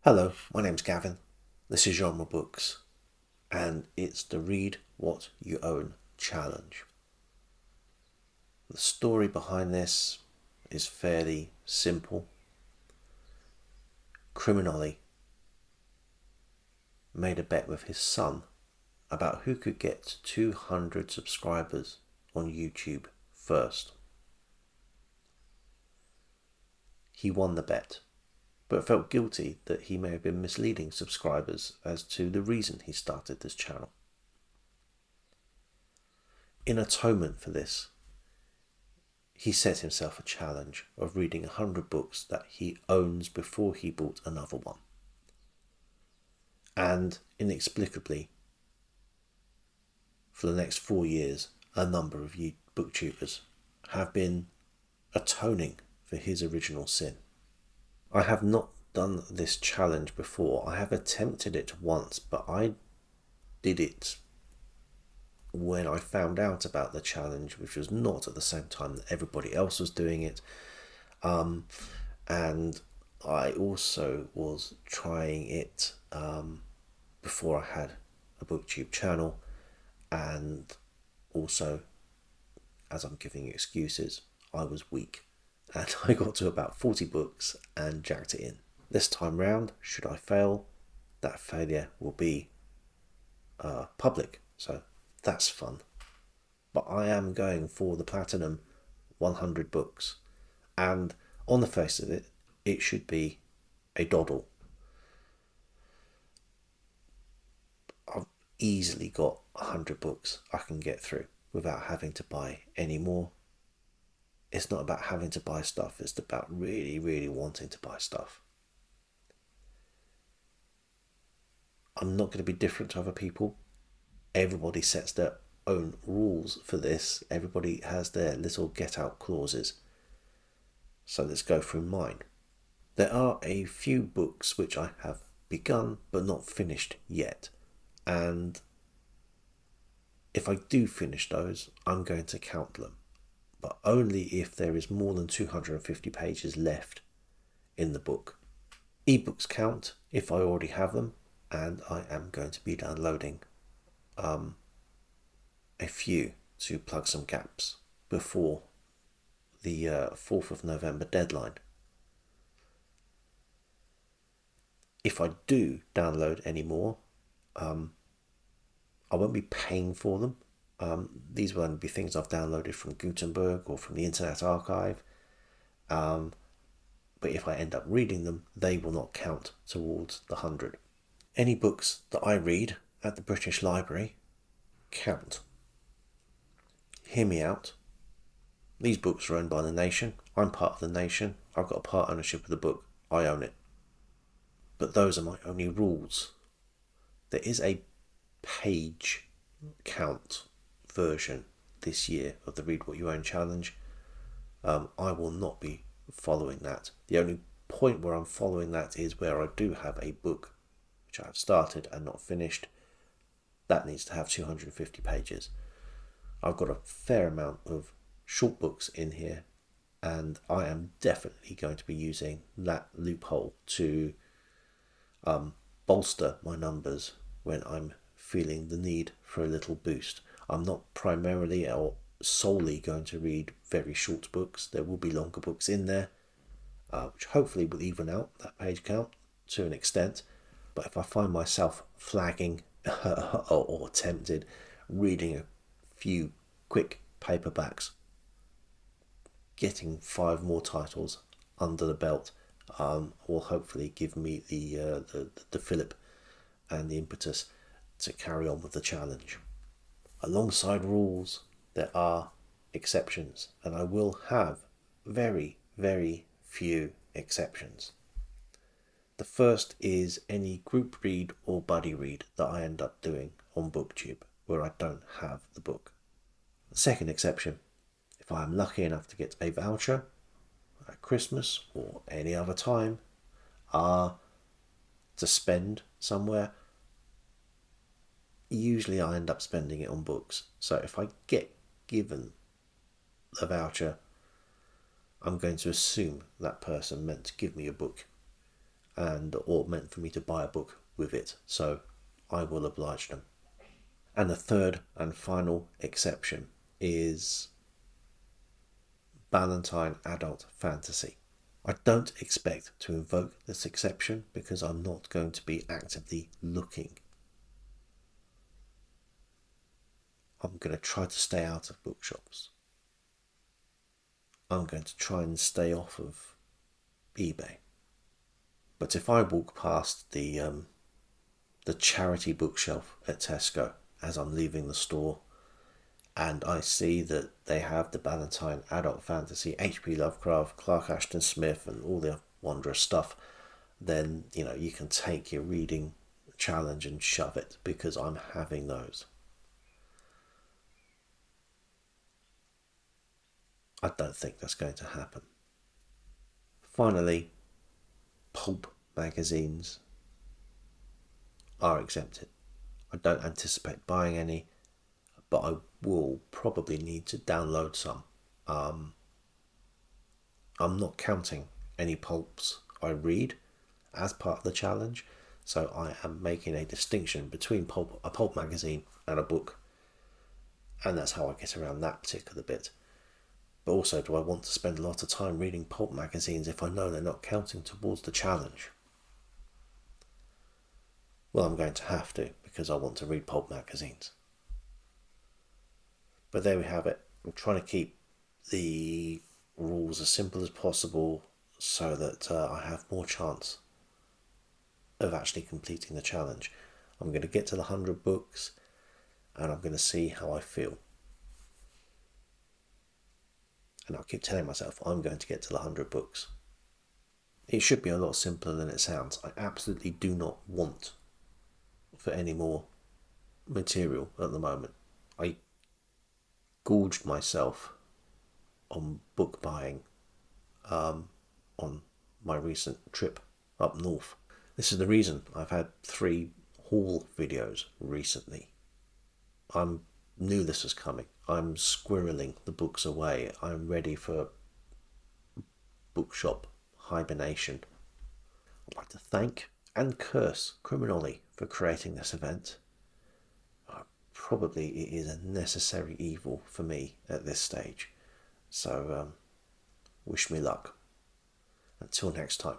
Hello, my name's Gavin. This is Genre Books, and it's the Read What You Own challenge. The story behind this is fairly simple. Criminally made a bet with his son about who could get to 200 subscribers on YouTube first. He won the bet, but felt guilty that he may have been misleading subscribers as to the reason he started this channel. In atonement for this, he set himself a challenge of reading 100 books that he owns before he bought another one. And inexplicably, for the next 4 years, a number of booktubers have been atoning for his original sin. I have not done this challenge before. I have attempted it once, but I did it when I found out about the challenge, which was not at the same time that everybody else was doing it. And I also was trying it before I had a booktube channel, and also, as I'm giving excuses, I was weak and I got to about 40 books and jacked it in. This time round, should I fail, that failure will be public, so that's fun. But I am going for the platinum 100 books, and on the face of it, it should be a doddle. I've easily got 100 books I can get through without having to buy any more. It's not about having to buy stuff, it's about really, really wanting to buy stuff. I'm not going to be different to other people. Everybody sets their own rules for this. Everybody has their little get out clauses. So let's go through mine. There are a few books which I have begun but not finished yet. And if I do finish those, I'm going to count them, but only if there is more than 250 pages left in the book. Ebooks count if I already have them, and I am going to be downloading a few to plug some gaps before the 4th of November deadline. If I do download any more, I won't be paying for them. These will only be things I've downloaded from Gutenberg or from the Internet Archive. But if I end up reading them, they will not count towards the 100. Any books that I read at the British Library count. Hear me out. These books are owned by the nation. I'm part of the nation. I've got a part ownership of the book. I own it. But those are my only rules. There is a page count version this year of the Read What You Own challenge. I will not be following that. The only point where I'm following that is where I do have a book which I have started and not finished. That needs to have 250 pages. I've got a fair amount of short books in here, and I am definitely going to be using that loophole to bolster my numbers when I'm feeling the need for a little boost. I'm not primarily or solely going to read very short books. There will be longer books in there, which hopefully will even out that page count to an extent. But if I find myself flagging or tempted reading a few quick paperbacks, getting 5 more titles under the belt will hopefully give me the fillip and the impetus to carry on with the challenge. Alongside rules, there are exceptions, and I will have very, very few exceptions. The first is any group read or buddy read that I end up doing on BookTube where I don't have the book. The second exception, if I am lucky enough to get a voucher at Christmas or any other time to spend somewhere, usually I end up spending it on books. So if I get given a voucher, I'm going to assume that person meant to give me a book. and or meant for me to buy a book with it. So I will oblige them. And the third and final exception is Ballantine adult fantasy. I don't expect to invoke this exception because I'm not going to be actively looking. I'm going to try to stay out of bookshops. I'm going to try and stay off of eBay. But if I walk past the charity bookshelf at Tesco as I'm leaving the store, and I see that they have the Ballantine Adult Fantasy, H.P. Lovecraft, Clark Ashton Smith, and all the wondrous stuff, then you can take your reading challenge and shove it, because I'm having those. I don't think that's going to happen. Finally, pulp magazines are exempted. I don't anticipate buying any, but I will probably need to download some. I'm not counting any pulps I read as part of the challenge, so I am making a distinction between a pulp magazine and a book, and that's how I get around that particular bit. But also, do I want to spend a lot of time reading pulp magazines if I know they're not counting towards the challenge? Well, I'm going to have to, because I want to read pulp magazines. But there we have it. I'm trying to keep the rules as simple as possible so that I have more chance of actually completing the challenge. I'm going to get to the 100 books and I'm going to see how I feel. And I'll keep telling myself I'm going to get to the 100 books. It should be a lot simpler than it sounds. I absolutely do not want for any more material at the moment. I gorged myself on book buying on my recent trip up north. This is the reason I've had 3 haul videos recently. I knew this was coming. I'm squirreling the books away. I'm ready for bookshop hibernation. I'd like to thank and curse Criminally for creating this event. Probably it is a necessary evil for me at this stage. So wish me luck. Until next time.